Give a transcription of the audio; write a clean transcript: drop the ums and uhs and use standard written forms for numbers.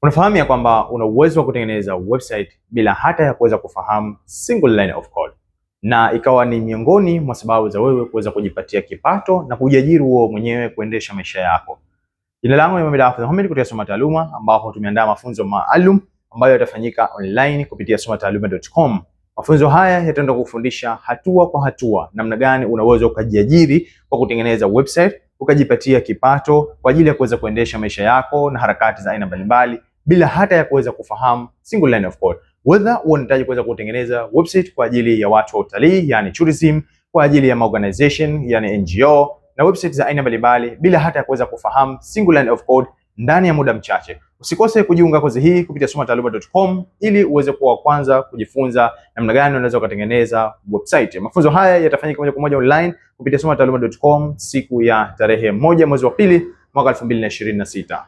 Unafahamu ya kwamba una uwezo wa kutengeneza website bila hata ya kuweza kufahamu single line of code, na ikawa ni miongoni mwa sababu za wewe kuweza kujipatia kipato na kujiajiri wewe mwenyewe kuendesha maisha yako. Jina langu ni Mohamed Hafidh Mohamed kutoka Soma Taaluma, ambapo tumeandaa mafunzo maalum ambayo yatafanyika online kupitia somataaluma.com. Mafunzo haya yataenda kufundisha hatua kwa hatua namna gani unaweza ukajiajiri kwa kutengeneza website, ukajipatia kipato kwa ajili ya kuweza kuendesha maisha yako na harakati za aina mbalimbali bila hata ya kuweza kufahamu single line of code. Whether unahitaji kuweza kutengeneza website kwa ajili ya watu wa utalii, yani tourism, kwa ajili ya organization, yani NGO, na website za aina mbalimbali bila hata ya kuweza kufahamu single line of code ndani ya muda mchache. Usikose kujiunga kozi hii kupitia somataaluma.com ili uweze kuwa wa kwanza kujifunza namna gani unaweza kutengeneza website. Mafunzo haya yatafanyika moja kwa moja online kupitia somataaluma.com siku ya tarehe 1 mwezi wa pili mwaka 2026.